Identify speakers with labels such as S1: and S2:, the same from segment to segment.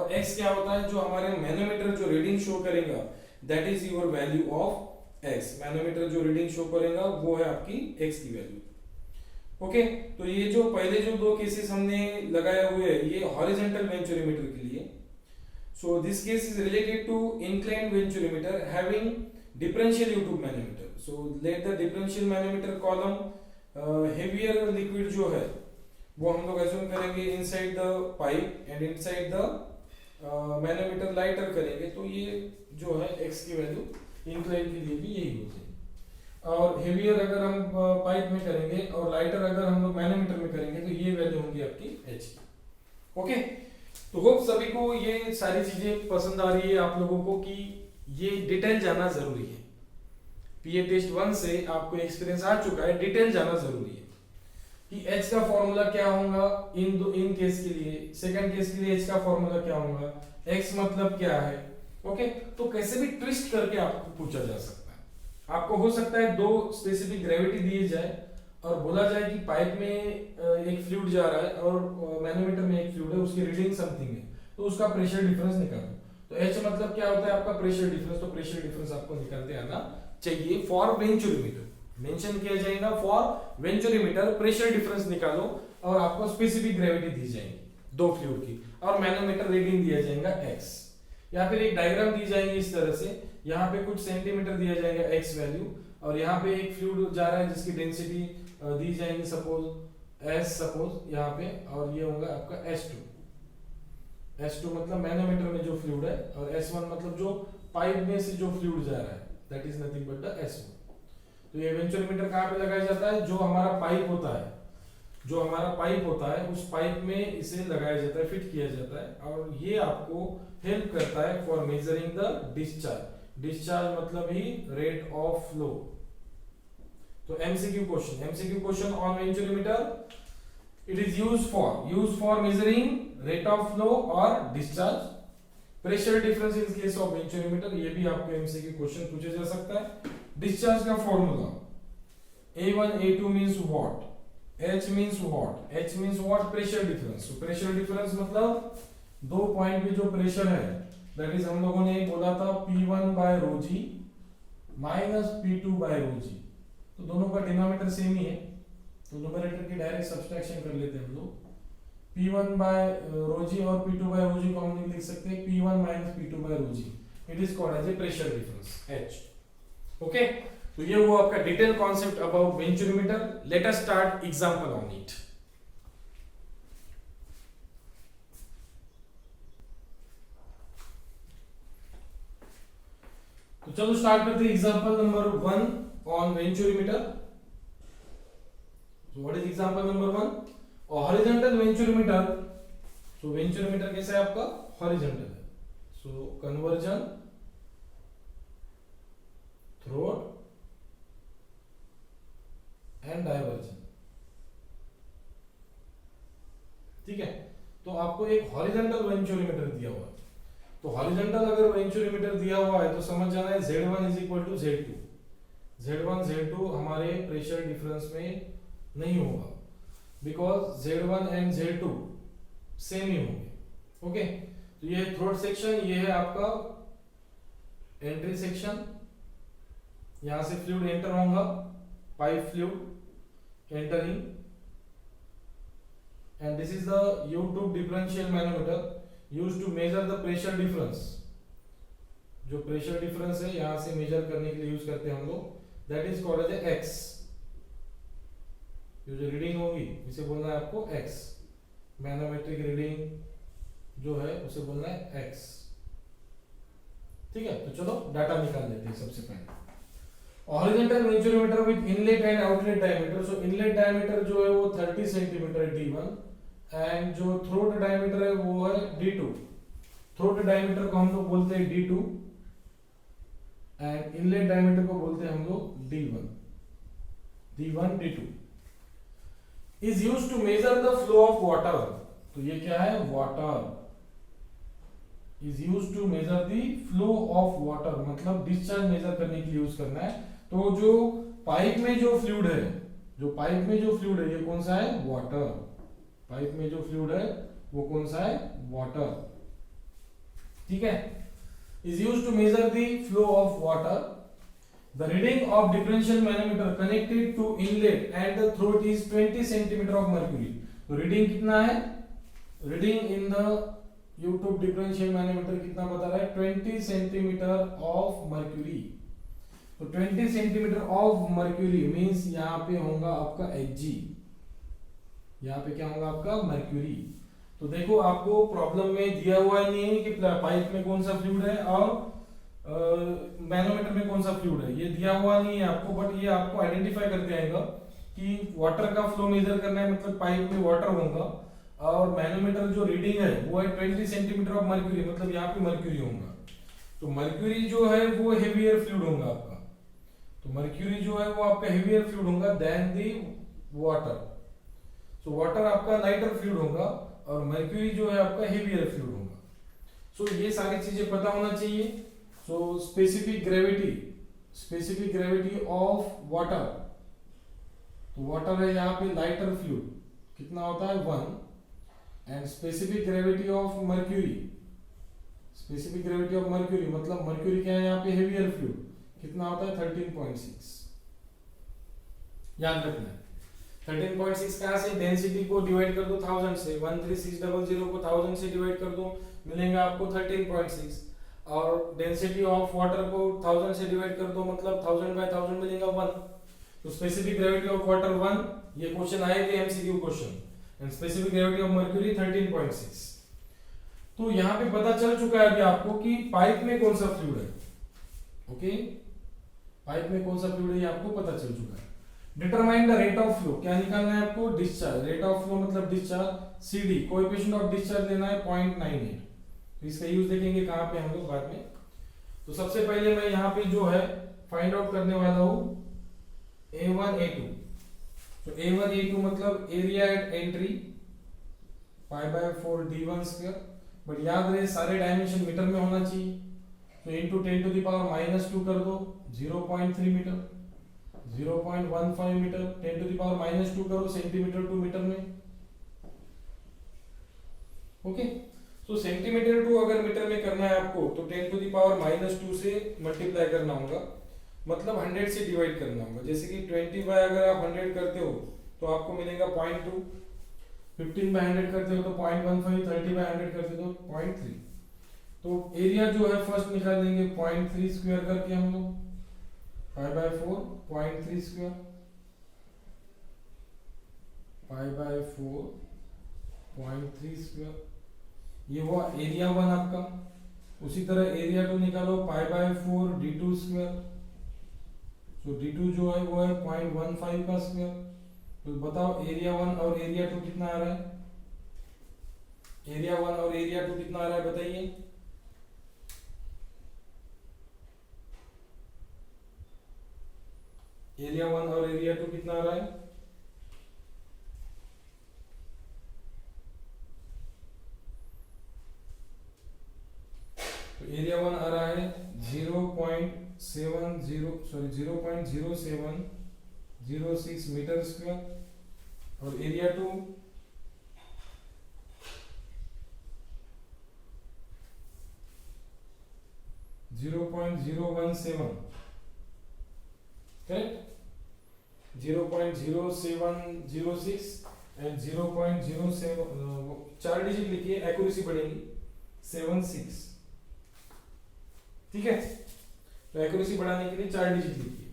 S1: और x क्या होता है, जो हमारे मैनोमीटर जो रीडिंग शो करेगा that is your value of x। Manometer जो रीडिंग शो करेगा वो है आपकी x की वैल्यू। ओके, तो ये जो पहले जो दो केसेस हमने लगाए हुए हैं ये हॉरिजॉन्टल वेंचुरीमीटर के लिए। So this case is related to inclined venturimeter having differential U tube manometer. So let the differential manometer column heavier liquid जो है वो हम लोग एज्यूम करेंगे inside the pipe and inside the manometer lighter करेंगे। तो ये जो है x की वैल्यू इंक्लाइन के लिए भी यही होती है। और हेवियर अगर हम पाइप में करेंगे और लाइटर अगर हम लोग मैनोमीटर में करेंगे तो ये वैल्यू होंगी आपकी h की। ओके, तो होप सभी को ये सारी चीजें पसंद आ रही है आप लोगों को कि ये डिटेल जानना जरूरी है। पीए टेस्ट 1 से आपको एक्सपीरियंस आ चुका है, डिटेल जानना जरूरी है कि h का फॉर्मूला क्या होगा इन केस के लिए, सेकंड केस के लिए h का फॉर्मूला क्या होगा, x मतलब क्या है। ओके, तो कैसे भी ट्विस्ट करके आपको पूछा जा सकता है। आपको हो सकता है दो स्पेसिफिक ग्रेविटी दिए जाए और बोला जाए कि पाइप में एक फ्लूइड जा रहा है और मैनोमीटर में एक फ्लूइड है, उसकी रीडिंग समथिंग है, तो उसका प्रेशर डिफरेंस निकालो। तो h मतलब क्या होता है आपका प्रेशर डिफरेंस, तो प्रेशर डिफरेंस आपको निकालते आना चाहिए फॉर वेंचुरीमीटर। मेंशन किया जाएगा फॉर वेंचुरीमीटर प्रेशर डिफरेंस निकालो और आपको स्पेसिफिक ग्रेविटी दी जाएगी दो फ्लूइड की और मैनोमीटर रीडिंग दिया जाएगा x। या फिर एक डायग्राम दी जाएगी इस तरह से, यहाँ पे कुछ सेंटीमीटर दिया जाएगा x वैल्यू और यहाँ पे एक फ्लूइड जा रहा है जिसकी डेंसिटी दी जाएगी सपोज s सपोज यहाँ पे, और ये होगा आपका S2 मतलब मैनोमीटर में जो फ्लूइड है, और S1 मतलब जो पाइप में से जो फ्लूइड जा रहा है that is nothing but the S1। तो ये वेंचुरीमीटर कहाँ पे लगाया जाता है, जो हमारा पाइप होता है, जो हमारा पाइप होता है उस पाइप में इसे लगाया जाता है, फिट किया जाता है और ये आपको हेल्प करता है for measuring the discharge. Discharge मतलब ही रेट ऑफ फ्लो। तो MCQ question on venturimeter, it is used for measuring rate of flow और discharge. Pressure difference in case of venturimeter, ये भी आपको एमसीक्यू क्वेश्चन पूछा जा सकता है। डिस्चार्ज का formula A1 A2 means what, H means what, H means what pressure difference. तो प्रेशर डिफरेंस मतलब दो पॉइंट पे जो प्रेशर है दैट इज हम लोगों ने बोला था P1 bye rho ji minus P2 by rho जी। तो दोनों का डिनोमिनेटर सेम ही है, तो न्यूमरेटर की डायरेक्ट सब्सट्रैक्शन कर लेते हैं हम लोग। P1 बाय रो जी और P2 बाय रो जी को हम लिख सकते हैं P1 minus P2 by rho g. It is called as a pressure difference H। Okay, तो ये वो आपका detail concept about venturimeter. Let us start example on it. तो चलो स्टार्ट करते हैं example number 1 on venturimeter. So what is example number 1? Horizontal venturimeter. So venturimeter कैसा है आपका, हॉरिजॉन्टल है। So convergent throat and divergent, ठीक है। तो आपको एक हॉरिजॉन्टल वेंचुरीमीटर दिया हुआ है, तो हॉरिजॉन्टल अगर वेंचुरीमीटर दिया हुआ है तो समझ जाना है Z1 is equal to Z2। Z1 Z2 हमारे प्रेशर डिफरेंस में नहीं होगा because Z1 and Z2 same ही होंगे। ओके, तो ये थ्रोट सेक्शन, ये है आपका एंट्री सेक्शन, यहां से फ्लूइड एंटर होगा, pipe fluid entering, and this is the U-tube differential manometer used to measure the pressure difference। जो प्रेशर डिफरेंस है यहां से मेजर करने के लिए यूज करते हैं हम लोग, that is called as x। जो रीडिंग होगी इसे बोलना है आपको x। मैनोमेट्रिक रीडिंग जो है उसे बोलना है x, ठीक है। तो चलो डाटा निकाल लेते हैं सबसे पहले। Horizontal venturimeter with inlet and outlet diameter. So inlet diameter जो है वो 30 सेंटीमीटर है D1, एंड जो थ्रोट डायमीटर है वो है D2। थ्रोट डायमीटर को हम लोग बोलते हैं D2 एंड इनलेट डायमीटर को बोलते हैं हम लोग D1। D1 D2 is used to measure the flow of water. तो ये क्या है, water is used to measure the flow of water, मतलब डिस्चार्ज मेजर करने के लिए यूज करना है। तो जो पाइप में जो फ्लूइड है, जो पाइप में जो फ्लूइड है ये कौन सा है, वाटर। पाइप में जो फ्लूइड है वो कौन सा है, वाटर। ठीक है, is used to measure the flow of water. The reading of differential manometer connected to inlet and the throat is 20 centimeter of mercury. तो रीडिंग कितना है, reading in the YouTube differential manometer कितना बता रहा है, 20 centimetre of mercury. तो 20 centimetre of mercury means यहाँ पे होगा आपका Hg, यहाँ पे क्या होगा आपका मर्क्यूरी। तो देखो आपको प्रॉब्लम में दिया हुआ नहीं है कि पाइप में कौन सा फ्लूइड है और मैनोमीटर में कौन सा फ्लूइड है, ये दिया हुआ नहीं है आपको, बट ये आपको आइडेंटिफाई करके आएगा कि वाटर का फ्लो मेजर करना है, मतलब पाइप में वाटर होगा और मैनोमीटर जो रीडिंग है वो है 20 सेंटीमीटर ऑफ मर्क्यूरी, मतलब यहाँ पे मर्क्यूरी होगा। तो मर्क्यूरी जो है वो हेवियर फ्लूइड होगा आपका, तो मर्क्यूरी जो है वो आपका हेवियर फ्लूइड होगा than the water. So water आपका लाइटर फ्लूइड होगा और मर्क्यूरी जो है आपका हेवियर फ्लूइड होगा। सो ये सारी चीजें पता होना चाहिए। So specific gravity of water, तो वाटर है यहाँ पे लाइटर फ्लूइड, कितना होता है 1, and specific gravity of mercury, specific gravity of mercury मतलब मर्क्यूरी क्या है यहाँ पे हेवियर फ्लूइड, कितना होता है 13.6। याद रखना है 13.6 कहाँ से, डेंसिटी को डिवाइड कर दो 1000 से, 13600 को 1000 से डिवाइड कर दो, मिलेगा आपको 13.6, और डेंसिटी ऑफ वाटर को 1000 से डिवाइड कर दो, मतलब 1000 by 1000 मिलेगा 1। तो स्पेसिफिक ग्रेविटी ऑफ वाटर 1, ये क्वेश्चन आएगा MCQ question, and specific gravity of mercury 13.6। तो यहाँ पे पता चल चुका है अभी आपको कि पाइप में कौन सा फ्लूइड है। ओके, पाइप में कौन सा फ्लूइड है ये आपको पता चल चुका है। Determine the rate of flow, क्या निकालना है आपको, डिस्चार्ज, रेट ऑफ फ्लो मतलब discharge, CD coefficient of discharge लेना है 0.98। तो इसका यूज देखेंगे कहां पे हम लोग बाद में। तो सबसे पहले मैं यहाँ पे जो है फाइंड आउट करने वाला हूँ A1 A2। तो A1 A2 मतलब area at entry π/4 d1 square, but याद रहे सारे डायमेंशन मीटर में होना चाहिए। तो इनटू 10 टू द पावर -2 कर दो, 0.3 metre, 0.15 metre, 10 to the power -2 करो सेंटीमीटर टू मीटर में। ओके, तो सेंटीमीटर टू अगर मीटर में करना है आपको तो 10 टू द पावर -2 से मल्टीप्लाई करना होगा, मतलब 100 से डिवाइड करना होगा। जैसे कि 20 बाय अगर आप 100 करते हो तो आपको मिलेगा 0.2, 15 बाय 100 करते हो तो 0.15, 30 बाय 100 करते हो तो 0.3। तो एरिया जो है फर्स्ट निकाल देंगे 0.3 स्क्वायर करके हम लोग, 5/4 0.3 स्क्वायर, 5/4 0.3 स्क्वायर, ये हुआ एरिया 1 आपका। उसी तरह एरिया 2 निकालो, π/4 d2 स्क्वायर, तो d2 जो है वो है 0.15 का स्क्वायर। तो बताओ एरिया 1 और एरिया 2 कितना आ रहा है, एरिया 1 और एरिया 2 कितना आ रहा है बताइए। एरिया 1 और एरिया 2 कितना आ रहा है, तो एरिया 1 आ रहा है 0.0706 मीटर स्क्वायर और एरिया 2 0.017, करेक्ट, 0.0706 एंड 0.07, 4 डिजिट लिखिए, एक्यूरेसी बढ़ेगी 76, ठीक है। तो एक्यूरेसी बढ़ाने के लिए 4 डिजिट लिखिए।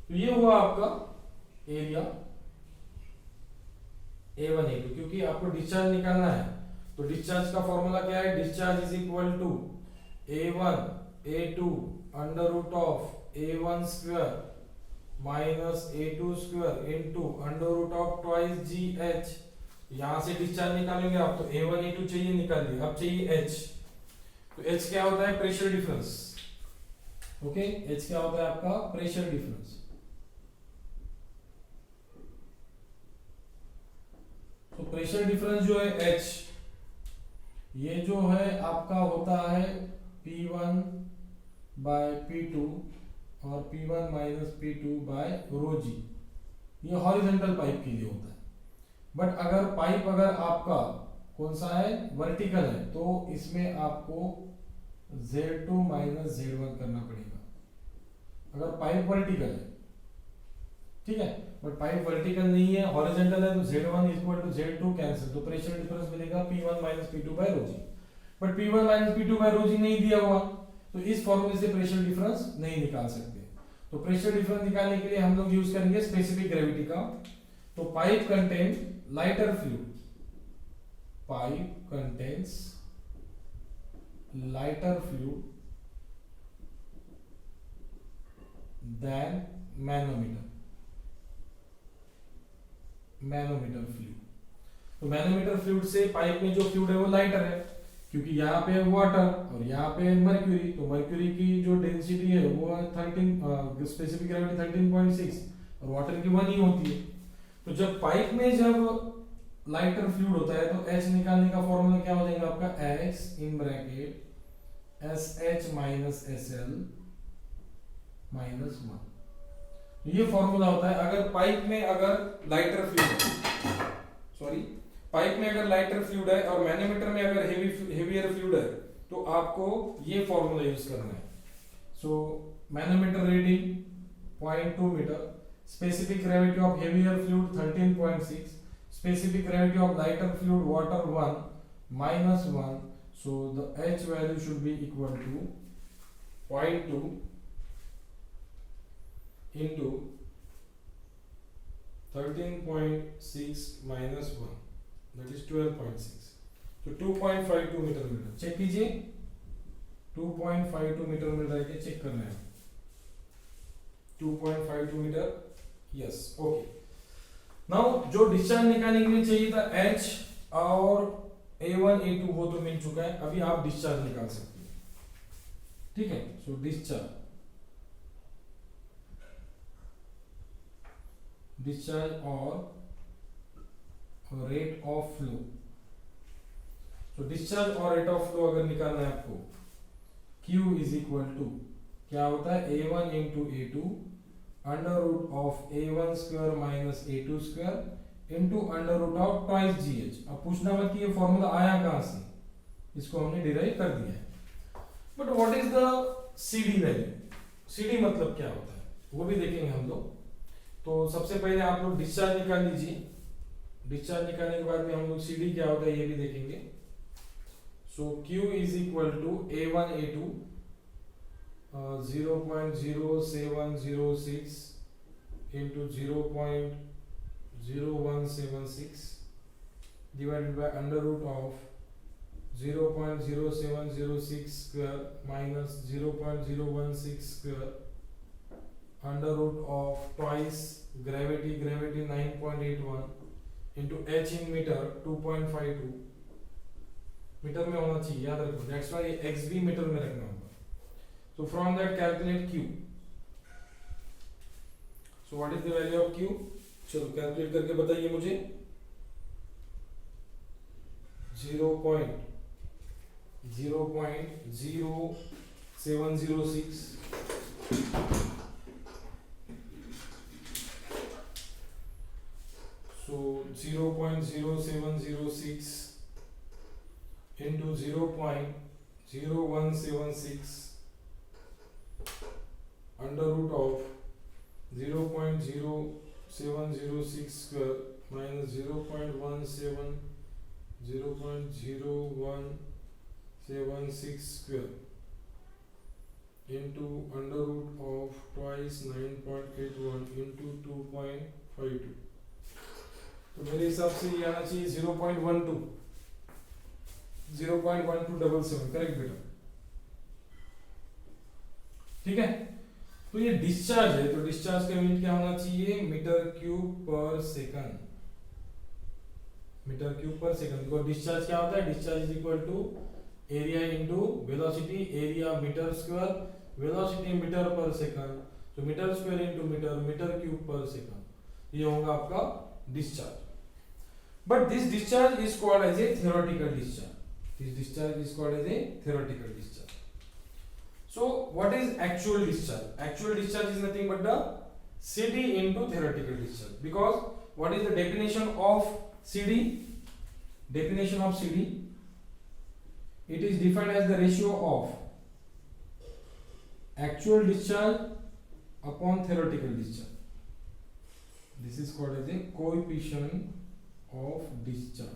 S1: तो ये हुआ आपका एरिया A1 A2, क्योंकि आपको डिस्चार्ज निकालना है तो डिस्चार्ज का फॉर्मूला क्या है, discharge is equal to A1 A2 under root of A1 square minus A2 square into under root of twice GH। यहां से डिस्चार्ज निकालेंगे आप, तो A1 A2 चाहिए निकालिए, अब चाहिए H। तो H क्या होता है, प्रेशर डिफरेंस। ओके, H क्या होता है आपका, प्रेशर डिफरेंस। तो प्रेशर डिफरेंस जो है H, ये जो है आपका होता है P1 बाय P2 और P1 minus P2 by rho जी। ये हॉरिजॉन्टल पाइप के लिए होता है। बट अगर पाइप अगर आपका
S2: कौन सा है, वर्टिकल है, तो इसमें आपको Z2 माइनस Z1 करना पड़ेगा अगर पाइप वर्टिकल है, ठीक है। बट पाइप वर्टिकल नहीं है, हॉरिजॉन्टल है, तो Z1 equal to Z2 cancel, तो प्रेशर डिफरेंस मिलेगा P1 minus P2 by ρg। But P1 minus P2 by ρg नहीं दिया हुआ, तो इस फॉर्मूले से प्रेशर डिफरेंस नहीं निकाल सकते। तो प्रेशर डिफरेंस निकालने के लिए हम लोग यूज करेंगे स्पेसिफिक ग्रेविटी का। तो pipe contain lighter fluid, pipe contains lighter fluid than manometer fluid. तो मैनोमीटर फ्लूइड से पाइप में जो फ्लूइड है वो लाइटर है, क्योंकि यहाँ पे वाटर और यहाँ पे मर्क्यूरी, तो मर्क्यूरी की जो डेंसिटी है वो 13, स्पेसिफिक ग्रेविटी 13.6 और वाटर की 1 ही होती है। तो जब पाइप में जब लाइटर फ्लूइड होता है तो H निकालने का फॉर्मूला क्या हो जाएगा आपका, X in bracket SH minus SL minus 1। ये फॉर्मूला होता है अगर पाइप में अगर लाइटर फ्लूइड है, सॉरी पाइप में अगर लाइटर फ्लूइड है और मैनोमीटर में अगर हेवियर फ्लूइड है, तो आपको ये फॉर्मूला यूज करना है। So manometer reading 0.2 metre, specific gravity of heavier fluid 13.6, specific gravity of lighter fluid water 1 minus 1, so the H value should be equal to 0.2 into 13.6 minus 1, that is 12.6, so 2.52 metre मिल रहा है। Check कीजिए 2.52 metre मिल रहा है कि check करना है, 2.52 metre, yes okay. Now जो discharge निकालने के लिए चाहिए था H और A1 A2 वो तो मिल चुका है, अभी आप डिस्चार्ज निकाल सकते हैं, ठीक है। सो डिस्चार्ज और रेट ऑफ फ्लो। तो डिस्चार्ज और रेट ऑफ फ्लो अगर निकालना है आपको, Q इज इक्वल टू क्या होता है, A1 into A2 under root of A1 square minus A2 square into under root of twice GH। अब पूछना मत कि ये फॉर्मूला आया कहां से, इसको हमने डिराइव कर दिया है। But what is the CD value, CD मतलब क्या होता है वो भी देखेंगे हम लोग। तो सबसे पहले आप लोग डिस्चार्ज निकाल लीजिए, डिस्चार्ज निकालने के बाद में हम लोग CD क्या होता है ये भी देखेंगे। So Q is equal to A1 A2 0.0706 into 0.0176 divided by under root of 0.0706 square minus 0.016 square under root of twice gravity 9.81 into H in meter 2.52 metre में होना चाहिए, याद रखो, दैट्स व्हाई XB मीटर में रखना होगा। So from that calculate Q. So what is the value of Q? चलो calculate करके बताइए मुझे। 0.0706 so 0.0706 into 0.0176 under root of 0.0706 square minus 0.0176 square into under root of twice 9.81 into 2.52। तो मेरे हिसाब से ये आना चाहिए 0.1277 करेक्ट बेटा, ठीक है। तो ये डिस्चार्ज है, तो डिस्चार्ज का यूनिट क्या होना चाहिए, metre cube per second, metre cube per second. तो डिस्चार्ज क्या होता है, discharge is equal to area into velocity, area metre square, velocity metre per second, तो metre square into metre, metre cube per second, ये होगा आपका discharge. But this discharge is called as a theoretical discharge, this discharge is called as a theoretical discharge. So what is actual discharge? Actual discharge is nothing but the CD into theoretical discharge, because what is the definition of CD? definition of CD, it is defined as the ratio of actual discharge upon theoretical discharge. This is called as a coefficient of discharge.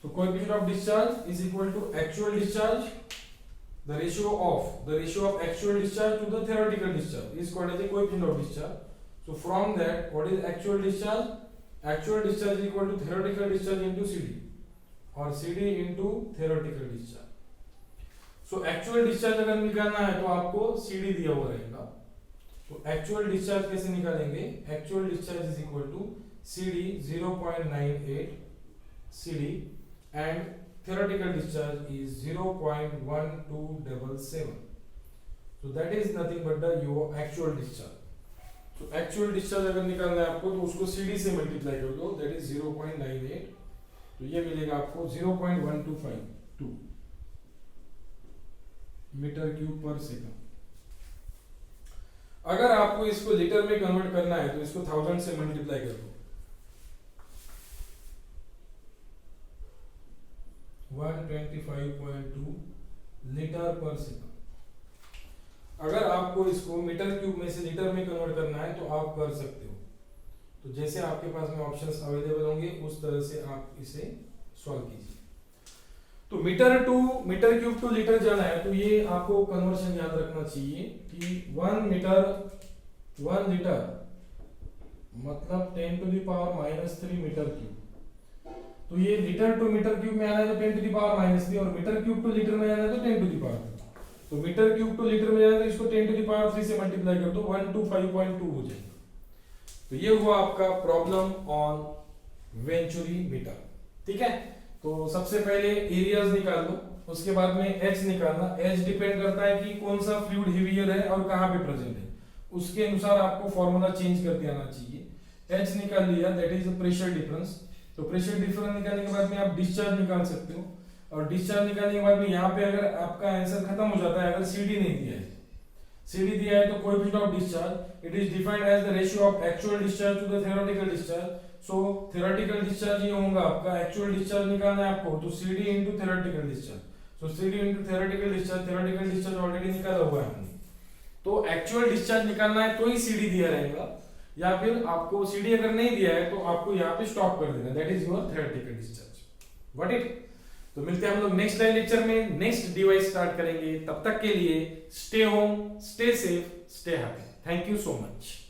S2: So coefficient of discharge is equal to actual discharge, the ratio of actual discharge to the theoretical discharge is called as a coefficient of discharge. So from that, what is actual discharge? Actual discharge is equal to theoretical discharge into CD, or CD into theoretical discharge. So actual discharge अगर निकालना है तो आपको CD दिया हुआ रहेगा. तो actual discharge कैसे निकालेंगे? Actual discharge is equal to CD 0.98 CD and theoretical discharge is 0.1277. So that is nothing but the your actual discharge. तो एक्चुअल डिस्चार्ज अगर निकालना है आपको तो उसको CD से मल्टीप्लाई कर दो, दैट इज 0.98, तो ये मिलेगा आपको 0.1252 मीटर क्यूब पर सेकंड. अगर आपको इसको लीटर में कन्वर्ट करना है तो इसको 1000 से मल्टीप्लाई कर दो, 125.2 लीटर पर सेकंड. अगर आपको इसको मीटर क्यूब में से लीटर में कन्वर्ट करना है तो आप कर सकते हो. तो जैसे आपके पास में ऑप्शंस अवेलेबल होंगे उस तरह से आप इसे सॉल्व कीजिए. तो मीटर क्यूब टू लीटर जाना है तो ये आपको कन्वर्शन याद रखना चाहिए कि 1 लीटर मतलब 10 to the power -3 metre cube. तो ये लीटर टू मीटर क्यूब में आना है तो 10 टू द पावर -3, और मीटर क्यूब टू लीटर में आना है तो 10 टू द पावर 3. तो मीटर क्यूब टू लीटर में जाएगा तो इसको 10 टू द पावर 3 से मल्टीप्लाई कर दो, 125.2 हो जाएगा. तो ये हुआ आपका प्रॉब्लम ऑन वेंचुरी मीटर. ठीक है, तो सबसे पहले एरियाज निकाल लो, उसके बाद में एच निकालना. एच डिपेंड करता है कि कौन सा फ्लूइड हेवियर है और कहां पे प्रेजेंट है, उसके अनुसार आपको फॉर्मूला चेंज करते आना चाहिए. एच निकाल लिया, दैट इज प्रेशर डिफरेंस. तो प्रेशर डिफरेंस निकालने के बाद में आप डिस्चार्ज निकाल सकते हो, और डिस्चार्ज निकालने के बाद में यहाँ पे अगर आपका आंसर खत्म हो जाता है, अगर CD नहीं दिया है, CD दिया है तो coefficient of discharge it is defined as the ratio of actual discharge to the theoretical discharge. So theoretical discharge ये होगा आपका, एक्चुअल डिस्चार्ज निकालना है आपको तो CD इनटू थ्योरेटिकल डिस्चार्ज. सो CD into theoretical discharge already निकाला हुआ है हमने. तो एक्चुअल डिस्चार्ज निकालना है तो ही CD दिया रहेगा, या फिर आपको CD अगर नहीं दिया है तो आपको यहाँ पे स्टॉप कर देना, that is your theoretical discharge. What it. तो मिलते हैं हम लोग नेक्स्ट लेक्चर में, नेक्स्ट डिवाइस स्टार्ट करेंगे. तब तक के लिए stay home, stay safe, stay happy. Thank you so much.